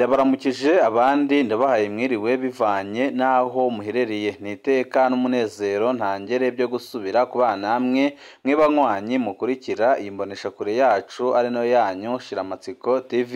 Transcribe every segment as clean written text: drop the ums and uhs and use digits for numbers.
Ndabaramukije abandi ndabahaye mwiriwe bivanye naho muherereye niteka n'umunezero ntangere byo gusubira kubana namwe mwebanywanyi mukurikira imbonesha kure yacu ari no yanyu Shiramatsiko TV.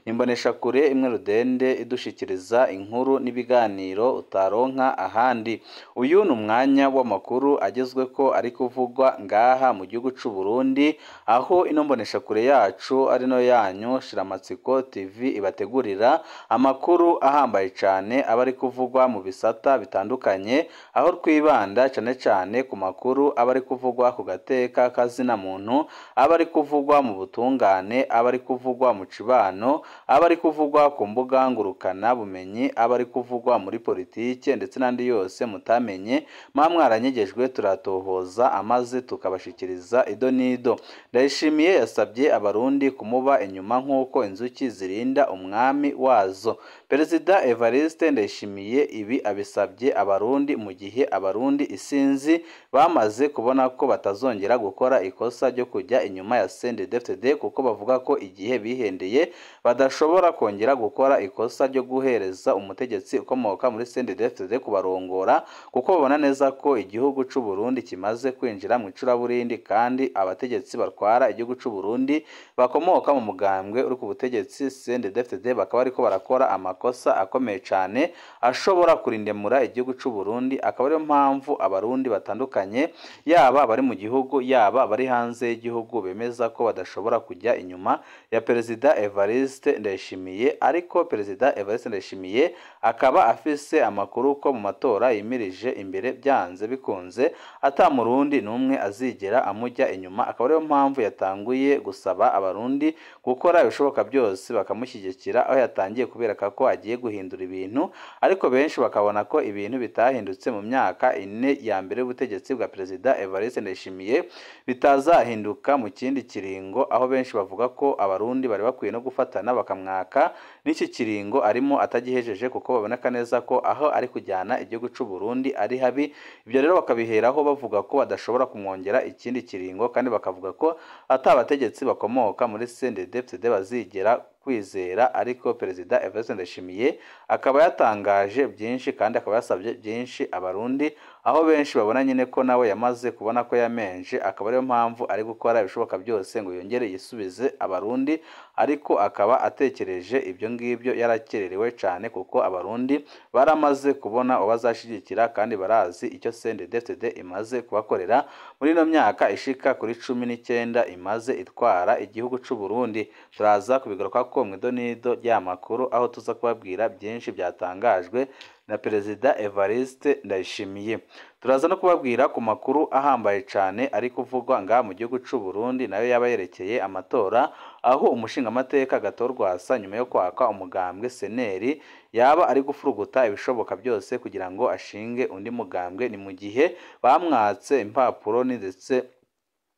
Imbonesha kure imwe rudende idushikiriza inkuru n'ibiganiro utaronka ahandi. Uyu ni umwanya w'amakuru agezwe ko ari kuvugwa ngaha mu gihugu c'u Burundi, aho ino mbonesha kure yacu ari no yanyu Shiramatsiko TV ibategurira amakuru ahambaye cyane aba ari kuvugwa mu bisata bitandukanye, aho twibanda cyane cyane ku makuru aba ari kuvugwa ku gateka kazina muntu, aba ari kuvugwa mu butungane, aba ari kuvugwa mu cibano, aba ari kuvugwa ku mbuga ngurukana bumenyi, aba ari kuvugwa muri politike ndetse n'andi yose mutamenye mwaranyegejwe turatohoza amaze tukabashikiriza ido nido. Ndayishimiye yasabye abarundi kumuba inyuma nk'uko inzuki zirinda umwami wazo. Perezida Evariste Ndayishimiye ibi abisabye abarundi mu gihe abarundi isinzi bamaze kubona ko batazongera gukora ikosa ryo kujya inyuma ya CNDD-FDD, kuko bavuga ko igihe bihendeye badashobora kongera gukora ikosa ryo guhereza umutegetsi ukomoka muri CNDD-FDD kubarongora, kuko babona neza ko igihugu c'u Burundi kimaze kwinjira mu icuraburindi, kandi abategetsi batwara igihugu c'u Burundi bakomoka mu mugambwe uri ku butegetsi CNDD-FDD bakaba ariko barakora amakosa akomeye cyane ashobora kurindemura igihugu c'u Burundi. Akaba ariyo mpamvu abarundi batandukanye yaba bari mu gihugu yaba bari hanze y'igihugu bemeza ko badashobora kujya inyuma ya Perezida Evariste Ndayishimiye. Ariko Perezida Evariste Ndayishimiye akaba afise amakuru ko mu matora yimirije imbere byanze bikunze ata murundi numwe azigera amujya inyuma. Akaba ariyo mpamvu yatanguye gusaba abarundi gukora ibishoboka byose bakamushyigikira, aho yatangiye kubereka ko agiye guhindura ibintu, ariko benshi bakabona ko ibintu bitahindutse mu myaka ine ya mbere y'ubutegetsi bwa Perezida Evariste Ndayishimiye bitazahinduka mu kindi kiringo, aho benshi bavuga ko abarundi bari bakwiye no gufatana bakamwaka n'iki kiringo arimo atagihejeje, kuko baboneka neza ko aho ari kujyana igihugu c'u Burundi ari habi. Ibyo rero bakabiheraho bavuga ko badashobora kumwongera ikindi kiringo, kandi bakavuga ko atabategetsi bakomoka muri CNDD-FDD bazigera kwizera. Ariko Perezida Evariste Ndayishimiye akaba yatangaje byinshi kandi akaba yasabye byinshi abarundi, aho benshi babona nyine ko nawe yamaze kubona ko yamenje. Akaba ariyo mpamvu ari gukora ibishoboka byose ngo yongere yisubize abarundi, ariko akaba atekereje ibyo ngibyo yarakererewe cyane, kuko abarundi baramaze kubona ubazashigikira kandi barazi icyo CNDD-FDD imaze kubakorera muri ino myaka ishika kuri 19 imaze itwara igihugu c'u Burundi. Turaza kubigaruka ko mwidonido ry'amakuru, aho tuza kubabwira byinshi byatangajwe na Perezida Evariste Ndayishimiye. Turaza no kubabwira ku makuru ahambaye cyane ari kuvugwa nga mu gihugu c'u Burundi, nayo yaba yerekeye amatora, aho umushingamateka Gatorwasa nyuma yo kwaka umugambwe seneri yaba ari gufuruguta ibishoboka byose kugira ngo ashinge undi mugambwe. Ni mu gihe bamwatse impapuro ndetse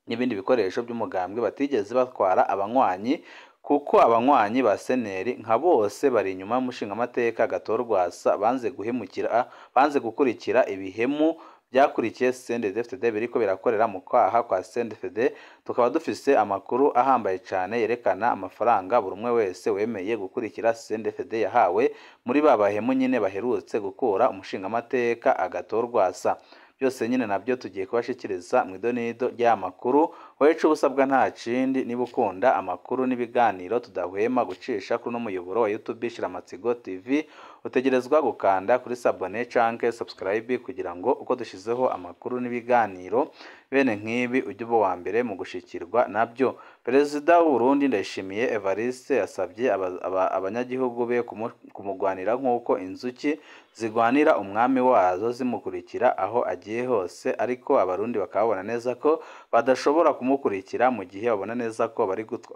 n'ibindi bikoresho by'umugambwe batigeze batwara abanywanyi, kuko abanywanyi ba seneri nka bose bari inyuma y'umushingamateka Gatorwasa banze gukurikira ibihemu byakurikiye CNDD-FDD biriko birakorera mu kwaha kwa CNDD-FDD. Tukaba dufise amakuru ahambaye cyane yerekana amafaranga buri umwe wese wemeye gukurikira CNDD-FDD yahawe muri babahemu nyine baherutse gukura umushingamateka Gatorwasa. Byose nyine nabyo tugiye kubashikiriza mu idonido ry'amakuru. Wowe ubusabwa nta kindi, niba ukunda amakuru n'ibiganiro tudahwema gucisha kuri no muyoboro wa YouTube Shiramatsiko TV, utegerezwa gukanda kuri sabone canke subscribe kugira ngo uko dushizeho amakuru n'ibiganiro bene nk'ibi ujye uba wa mbere mu gushikirwa nabyo. Perezida w'u Burundi Ndayishimiye Evariste yasabye abanyagihugu be kumugwanira nk'uko inzuki zigwanira umwami wazo zimukurikira aho agiye hose, ariko abarundi bakabona neza ko badashobora kumukurikira mu gihe babona neza ko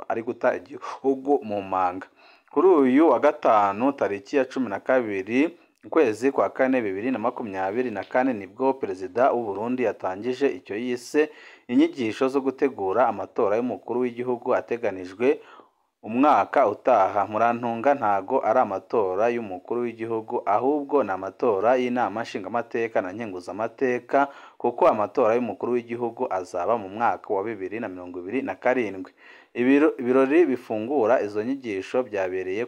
ari guta igihugu mu manga. Kuri uyu wa gatanu tariki ya 12 ukwezi kwa 4 2024 nibwo Perezida w'u Burundi yatangije icyo yise inyigisho zo gutegura amatora y'umukuru w'igihugu ateganijwe umwaka utaha. Murantunga ntago ari amatora y'umukuru w'igihugu, ahubwo ni amatora y'inama nshingamateka na nkenguzamateka, kuko amatora y'umukuru w'igihugu azaba mu mwaka wa 2027. Ibirori bifungura izo nyigisho byabereye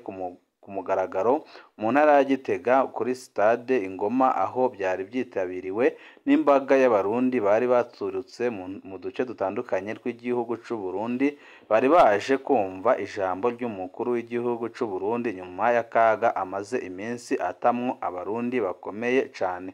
ku ku mugaragaro mu ntara ya Gitega kuri stade Ingoma, aho byari byitabiriwe n'imbaga y'abarundi bari baturutse mu duce dutandukanye tw'igihugu c'u Burundi, bari baje kumva ijambo ry'umukuru w'igihugu c'u Burundi nyuma y'akaga amaze iminsi atamwo abarundi bakomeye cane.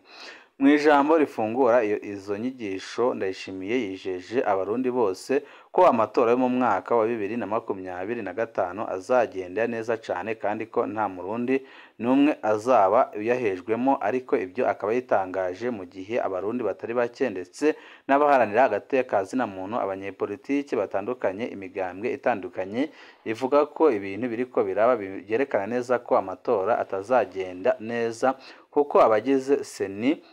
Mu ijambo rifungura izo nyigisho, Ndayishimiye yijeje abarundi bose ko amatora yo mu mwaka wa 2025 azagenda neza cane kandi ko nta murundi n'umwe azaba yahejwemo, ariko ibyo akaba yitangaje mu gihe abarundi batari bake ndetse n'abaharanira agateka zina muntu, abanyepolitiki batandukanye, imigambwe itandukanye ivuga ko ibintu biriko biraba byerekana neza ko amatora atazagenda neza, kuko abagize seni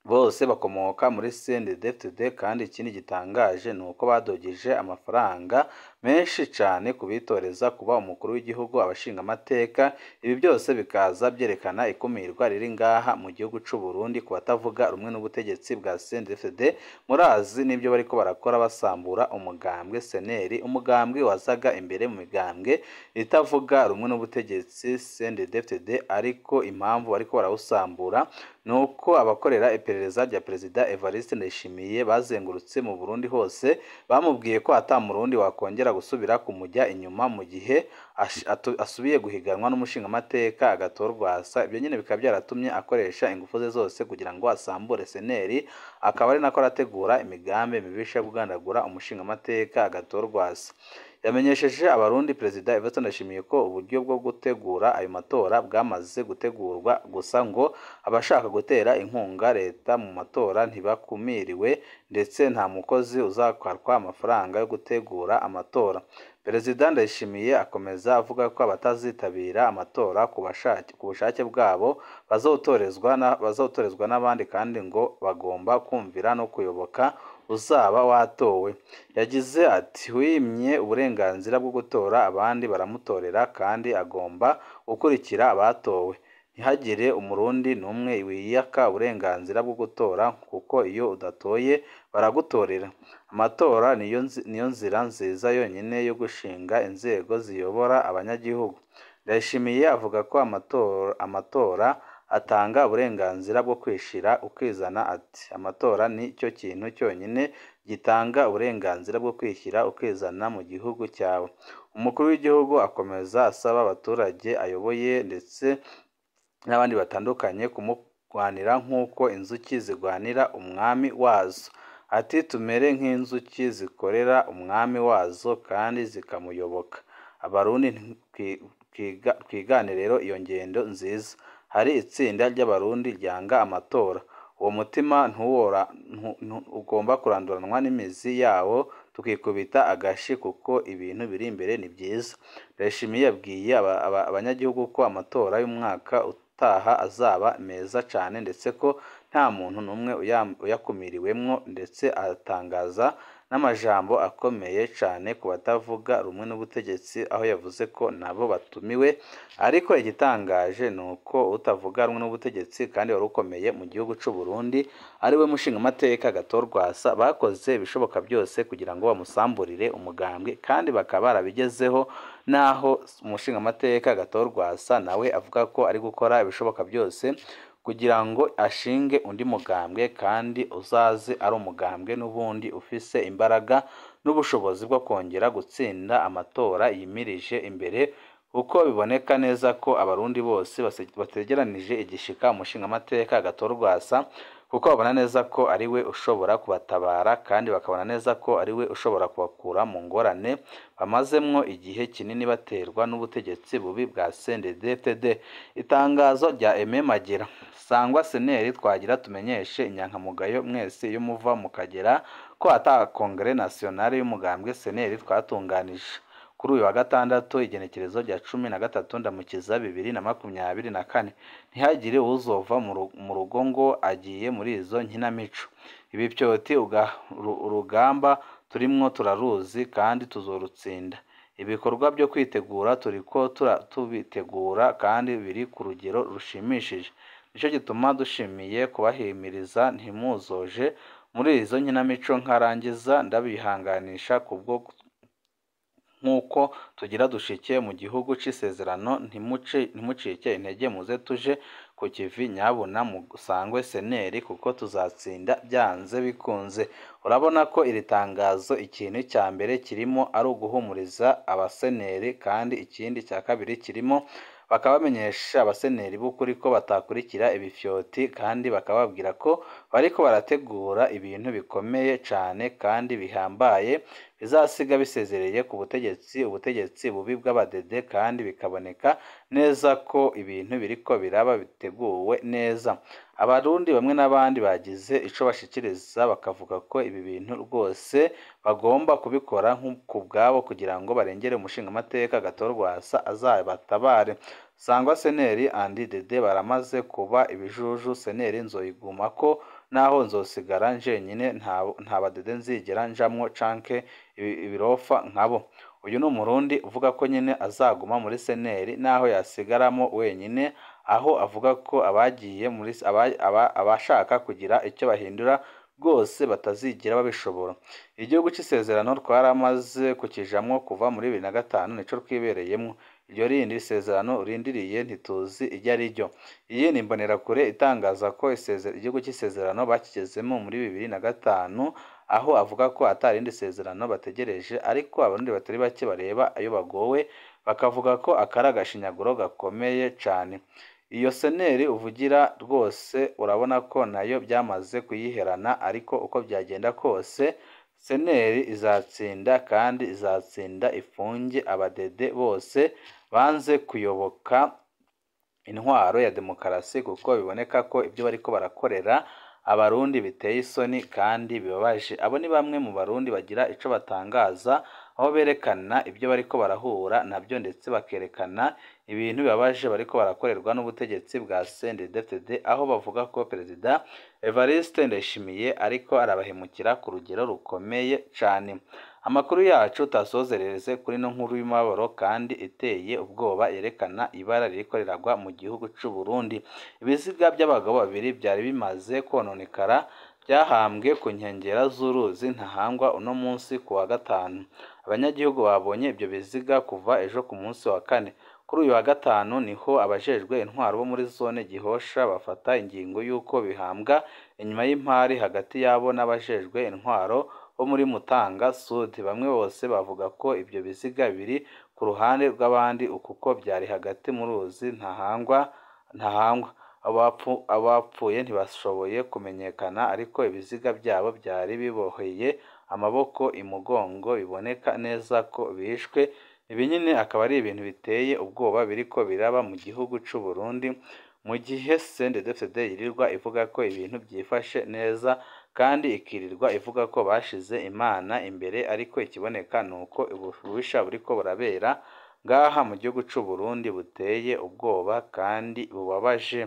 bose bakomoka muri CNDD-FDD, kandi ikindi gitangaje ni uko badogeje amafaranga menshi cyane kubitoreza kuba umukuru w'igihugu, abashinga amateka. Ibi byose bikaza byerekana ikumirwa riri ngaha mu gihugu c'u Burundi ku batavuga rumwe n'ubutegetsi bwa CNDD-FDD. Murazi n'ibyo bariko barakora basambura umugambwe seneri, umugambwe wazaga imbere mu migambwe itavuga rumwe n'ubutegetsi CNDD-FDD, ariko impamvu bariko barawusambura nuko abakorera iperereza rya Perezida Evariste Ndayishimiye bazengurutse mu Burundi hose, bamubwiye ko ata murundi wakongera gusubira kumujya inyuma mu gihe asubiye guhiganwa n'umushinga amateka agatorwasa. Ibyo nyine bikaba byaratumye akoresha ingufu ze zose kugira ngo asambure seneri, akaba ari nako arategura imigambi mibisha kugandagura umushinga amateka agatorwasa. Yamenyesheje abarundi Perezida Evariste Ndayishimiye ko uburyo bwo gutegura ayo matora bwamaze gutegurwa, gusa ngo abashaka gutera inkunga leta mu matora ntibakumiriwe, ndetse nta mukozi uzakwatwa amafaranga yo gutegura amatora. Perezida Ndayishimiye akomeza avuga ko abatazitabira amatora ku bushake bwabo bazotorezwa n'abandi, kandi ngo bagomba kumvira no kuyoboka uzaba watowe. Yagize ati wimye uburenganzira bwo gutora abandi baramutorera, kandi agomba gukurikira abatowe. Ntihagire umurundi n'umwe wiyaka uburenganzira bwo gutora, kuko iyo udatoye baragutorera. Amatora niyo nzira nziza yonyine yo gushinga inzego ziyobora abanyagihugu. Ndayishimiye avuga ko amatora atanga uburenganzira bwo kwishira ukizana. Ati amatora ni cyo kintu cyonyine gitanga uburenganzira bwo kwishyira ukizana mu gihugu cyawe. Umukuru w'igihugu akomeza asaba abaturage ayoboye ndetse n'abandi batandukanye kumurwanira nk'uko inzuki zirwanira umwami wazo. Ati tumere nk'inzuki zikorera umwami wazo kandi zikamuyoboka. Abarundi twigane rero iyo ngendo nziza. Hari itsinda ry'abarundi ryanga amatora, uwo mutima ugomba kuranduranwa n'imizi yawo, tukikubita agashi kuko ibintu biri imbere ni byiza. Ndayishimiye yabwiye abanyagihugu ko amatora y'umwaka utaha azaba meza cyane, ndetse ko nta muntu n'umwe uyakumiriwemwo, ndetse atangaza n'amajambo akomeye cyane ku batavuga rumwe n'ubutegetsi, aho yavuze ko nabo batumiwe. Ariko igitangaje ni uko utavuga rumwe n'ubutegetsi kandi wari ukomeye mu gihugu c'u Burundi ari we mushinga amateka agatorwasa, bakoze ibishoboka byose kugira ngo bamusamburire umugambwe, kandi bakaba barabigezeho, naho umushinga amateka agatorwasa nawe avuga ko ari gukora ibishoboka byose kugira ngo ashinge undi mugambwe, kandi uzaze ari umugambwe n'ubundi ufise imbaraga n'ubushobozi bwo kongera gutsinda amatora yimirije imbere, uko biboneka neza ko abarundi bose bategeranije igishika umushinga amateka agatorwasa, kuko babona neza ko ari we ushobora kubatabara, kandi bakabona neza ko ari we ushobora kubakura mu ngorane bamazemwo igihe kinini baterwa n'ubutegetsi bubi bwa CNDD-FDD. Itangazo rya Aime Magera: sangwa seneri twagira tumenyeshe inyankamugayo mwese iyo muva mukagera ko ata Kongere Nationale y'umugambwe seneri twatunganije kuri uyu wa gatandatu igenekerezo rya 13 Ndamukiza 2024. Ntihagire uzova mu rugo ngo agiye muri izo nkinamico. Ibi byoti urugamba turimwo turaruzi kandi tuzorutsinda. Ibikorwa byo kwitegura turiko tubitegura kandi biri ku rugero rushimishije. Nicyo gituma dushimiye kubahimiriza ntimuzoje muri izo nkinamico. Nkarangiza ndabihanganisha kubwo nk'uko tugira dushike mu gihugu c'isezerano, ntimucike intege muze tuje ku kivi nyabuna musangwe seneri kuko tuzatsinda byanze bikunze. Urabona ko iri tangazo ikintu cya mbere kirimo ari uguhumuriza abaseneri, kandi ikindi cya kabiri kirimo bakaba bamenyesha abaseneri b'ukuri ko batakurikira ibifyoti, kandi bakababwira ko bariko barategura ibintu bikomeye cyane kandi bihambaye bizasiga bisezereye ku ubutegetsi bubi bw'abadede, kandi bikaboneka neza ko ibintu biriko biraba biteguwe neza. Abarundi bamwe n'abandi bagize ico bashikiriza bakavuga ko ibi bintu rwose bagomba kubikora ku bwabo kugira ngo barengere umushingamateka Agathon Rwasa azabatabare. Sangwa Seneri andi Dede baramaze kuba ibijuju, seneri nzoyigumako naho nzosigara njenyine, nta badede nzigera njamwo canke ibirofa nkabo. Uyu ni umurundi uvuga ko nyine azaguma muri seneri naho yasigaramo wenyine, aho avuga ko abagiye muri abashaka kugira icyo bahindura rwose batazigira babishobora. Igihugu cy'isezerano twaramaze kukijamwo kuva muri 2005 nico twibereyemo. Iryo rindi sezerano urindiriye ntituzi iryo ari ryo. Iyi ni imbonerakure itangaza ko igihugu cy'isezerano bakigezemo muri 2005, aho avuga ko atarindi sezerano bategereje, ariko abarundi batari bake bareba ayo bagowe bakavuga ko akari agashinyaguro gakomeye cyane. Iyo seneri uvugira rwose urabona ko nayo byamaze kuyiherana, ariko uko byagenda kose seneri izatsinda, kandi izatsinda ifunge abadede bose banze kuyoboka intwaro ya demokarasi, kuko biboneka ko ibyo bariko barakorera abarundi biteye isoni kandi bibabaje. Abo ni bamwe mu barundi bagira ico batangaza, aho berekana ibyo bariko barahura nabyo, ndetse bakerekana ibintu bibabaje bariko barakorerwa n'ubutegetsi bwa CNDD-FDD, aho bavuga ko Perezida Evariste Ndayishimiye ariko arabahemukira ku rugero rukomeye cyane. Amakuru yacu tasozerereze kuri no nkuru y'umabaro kandi iteye ubwoba yerekana ibara ririko riragwa mu gihugu c'u Burundi. Ibiziga by'abagabo babiri byari bimaze kononekara byahambwe ku nkengera z'uruzi Ntahangwa uno munsi ku wa gatanu. Abanyagihugu babonye ibyo biziga kuva ejo ku munsi wa kane. Kuri uyu wa gatanu niho abajejwe intwaro bo muri zone Gihosha bafata ingingo y'uko bihambwa inyuma y'impari hagati yabo n'abajejwe intwaro bo muri Mutanga Sud. Bamwe bose bavuga ko ibyo biziga biri ku ruhande rw'abandi kuko byari hagati mu ruzi Ntahangwa. Abapfuye ntibashoboye kumenyekana, ariko ibiziga byabo byari biboheye amaboko imugongo, biboneka neza ko bishwe. Ibi nyine akaba ari ibintu biteye ubwoba biriko biraba mu gihugu c'u Burundi, mu gihe CNDD-FDD yirirwa ivuga ko ibintu byifashe neza, kandi ikirirwa ivuga ko bashize Imana imbere, ariko ikiboneka nuko ububisha buriko burabera ngaha mu gihugu c'u Burundi buteye ubwoba kandi bubabaje.